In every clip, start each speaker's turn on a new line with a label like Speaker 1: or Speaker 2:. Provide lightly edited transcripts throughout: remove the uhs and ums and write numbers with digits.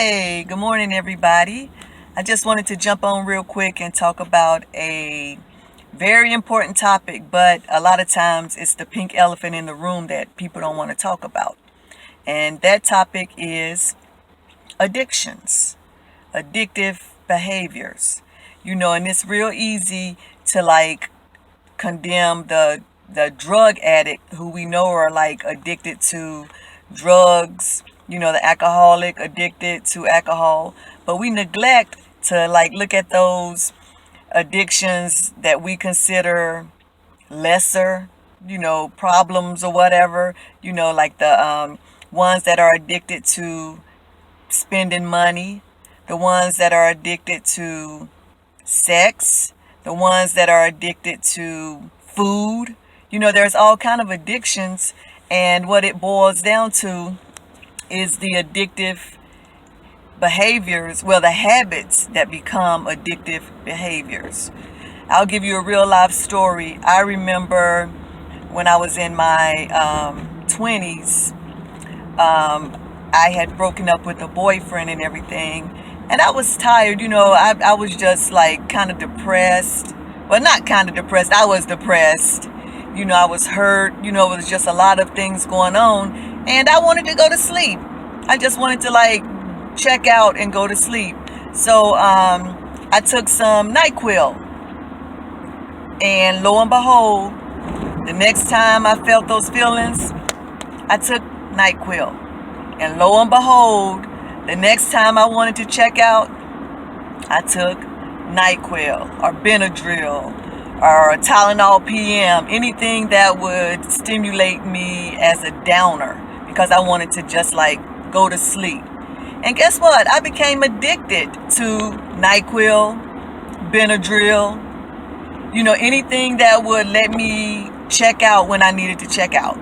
Speaker 1: Hey, good morning, everybody. I just wanted to jump on real quick and talk about a very important topic, but a lot of times it's the pink elephant in the room that people don't want to talk about. And that topic is addictions, addictive behaviors. And it's real easy to condemn the drug addict who we know are addicted to drugs, the alcoholic addicted to alcohol, but we neglect to look at those addictions that we consider lesser, problems or whatever, like the ones that are addicted to spending money, the ones that are addicted to sex, the ones that are addicted to food. There's all kind of addictions, and what it boils down to is the addictive behaviors, well, the habits that become addictive behaviors. I'll give you a real life story. I remember when I was in my 20s, I had broken up with a boyfriend and everything, and I was tired. I was just kind of depressed. Well, not kind of depressed, I was depressed. I was hurt. It was just a lot of things going on, and I wanted to go to sleep. I just wanted to check out and go to sleep. So I took some NyQuil, and lo and behold, the next time I felt those feelings, I took NyQuil. And lo and behold, the next time I wanted to check out, I took NyQuil or Benadryl or Tylenol PM, anything that would stimulate me as a downer because I wanted to just go to sleep. And guess what? I became addicted to NyQuil, Benadryl, anything that would let me check out when I needed to check out.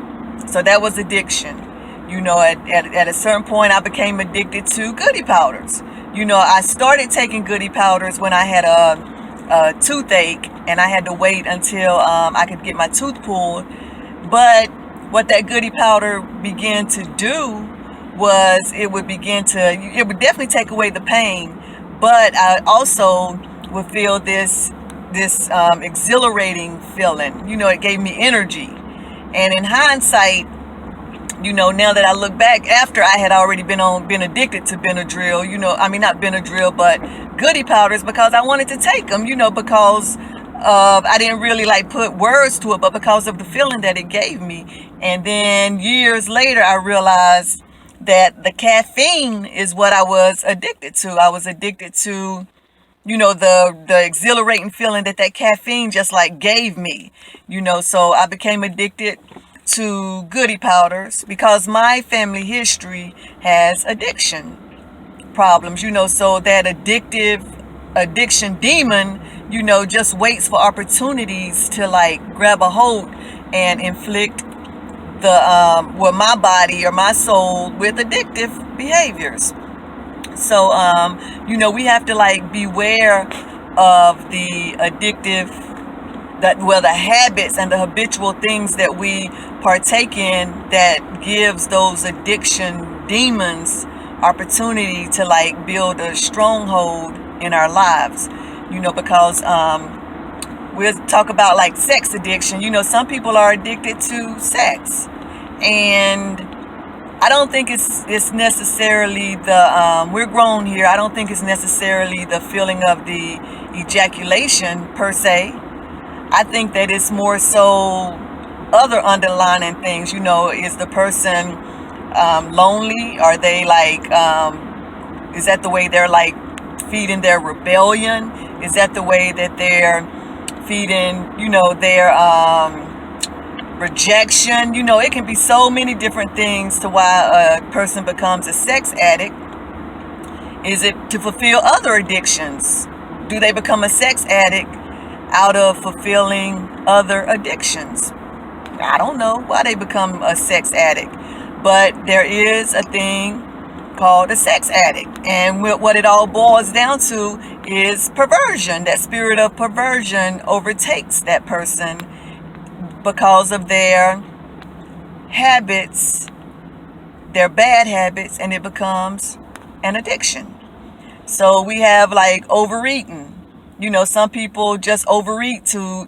Speaker 1: So that was addiction. At a certain point, I became addicted to goodie powders. I started taking goodie powders when I had a toothache, and I had to wait until I could get my tooth pulled. But what that goodie powder began to do was it would definitely take away the pain, but I also would feel this exhilarating feeling. It gave me energy. And in hindsight, now that I look back, after I had already been addicted to Benadryl, not Benadryl, but goodie powders, because I wanted to take them, because I didn't really put words to it, but because of the feeling that it gave me. And then years later, I realized that the caffeine is what I was addicted to. I was addicted to, the exhilarating feeling that caffeine just gave me, so I became addicted to goodie powders because my family history has addiction problems, so that addiction demon, just waits for opportunities to grab a hold and inflict my body or my soul with addictive behaviors. So we have to beware of the addictive the habits and the habitual things that we partake in that gives those addiction demons opportunity to build a stronghold in our lives, because we'll talk about sex addiction. Some people are addicted to sex, and I don't think it's necessarily we're grown here. I don't think it's necessarily the feeling of the ejaculation per se. I think that it's more so other underlying things. Is the person lonely? Are they is that the way they're feeding their rebellion? Is that the way that they're feeding, their rejection? It can be so many different things to why a person becomes a sex addict. Is it to fulfill other addictions? Do they become a sex addict out of fulfilling other addictions? I don't know why they become a sex addict, but there is a thing called a sex addict, and what it all boils down to is perversion. That spirit of perversion overtakes that person because of their habits, their bad habits, and it becomes an addiction. So we have like overeating. Some people just overeat to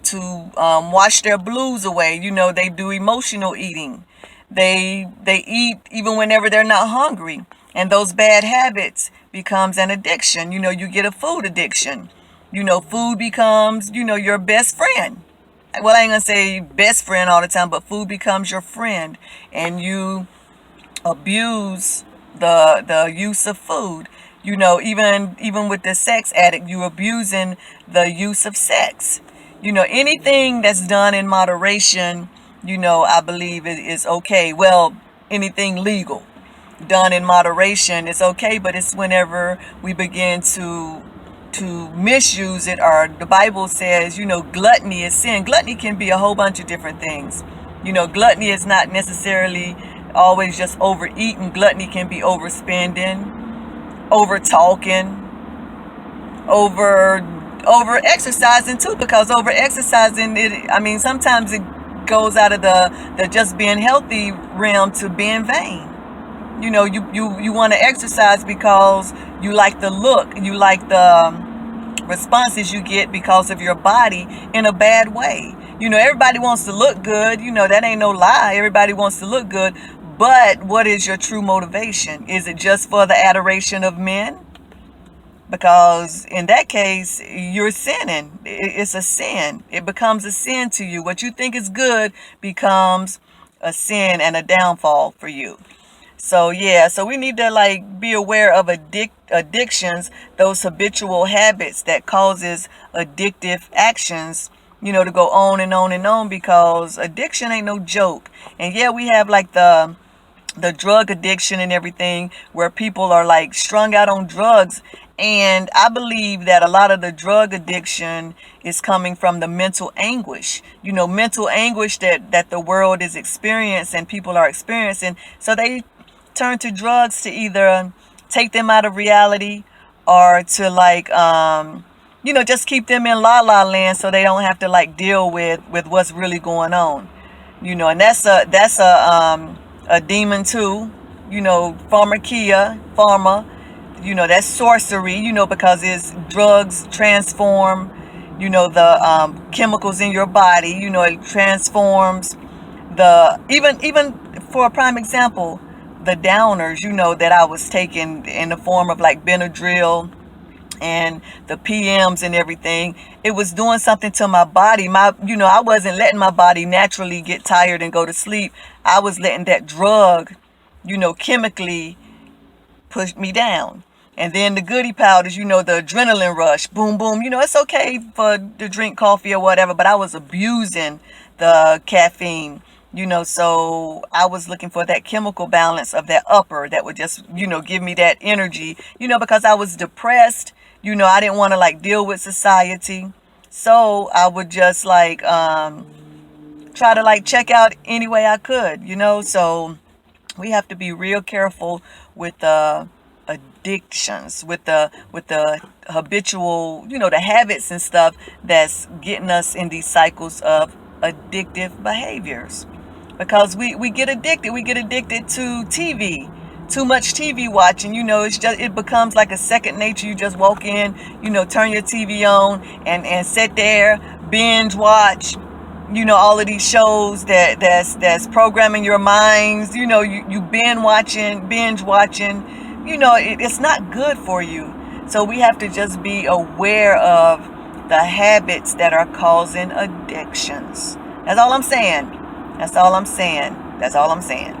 Speaker 1: wash their blues away. They do emotional eating. They eat even whenever they're not hungry, and those bad habits becomes an addiction. You get a food addiction. Food becomes your best friend. Well, I ain't gonna say best friend all the time, but food becomes your friend, and you abuse the use of food. Even with the sex addict, you abusing the use of sex. Anything that's done in moderation, I believe is okay. Well, anything legal done in moderation is okay, but it's whenever we begin to misuse it, or the Bible says, gluttony is sin. Gluttony can be a whole bunch of different things. Gluttony is not necessarily always just overeating. Gluttony can be overspending, over talking, over exercising too, because over exercising, sometimes it goes out of the just being healthy realm to being vain. You want to exercise because you like the look, you like the responses you get because of your body in a bad way. Everybody wants to look good. That ain't no lie. Everybody wants to look good. But what is your true motivation? Is it just for the adoration of men? Because in that case, you're sinning. It's a sin. It becomes a sin to you. What you think is good becomes a sin and a downfall for you. So yeah, so we need to be aware of addictions, those habitual habits that causes addictive actions, to go on and on and on, because addiction ain't no joke. And yeah, we have the drug addiction and everything, where people are strung out on drugs. And I believe that a lot of the drug addiction is coming from the mental anguish, mental anguish that the world is experiencing, people are experiencing. So they turn to drugs to either take them out of reality, or to just keep them in la la land, so they don't have to deal with what's really going on. And that's a demon too. Pharma, that's sorcery, because it's drugs transform, the chemicals in your body. It transforms even for a prime example, the downers, that I was taking in the form of Benadryl and the PMs and everything. It was doing something to my body. I wasn't letting my body naturally get tired and go to sleep. I was letting that drug, chemically push me down. And then the goody powders, the adrenaline rush, boom, boom. It's okay to drink coffee or whatever, but I was abusing the caffeine. So I was looking for that chemical balance of that upper that would just, give me that energy, because I was depressed. I didn't want to deal with society. So I would just try to check out any way I could, So we have to be real careful with the addictions, with the habitual, the habits and stuff that's getting us in these cycles of addictive behaviors. Because we get addicted. We get addicted to TV. Too much TV watching, it becomes like a second nature. You just walk in, turn your TV on and sit there, binge watch, all of these shows that's programming your minds. You binge watching, it's not good for you. So we have to just be aware of the habits that are causing addictions. That's all I'm saying. That's all I'm saying.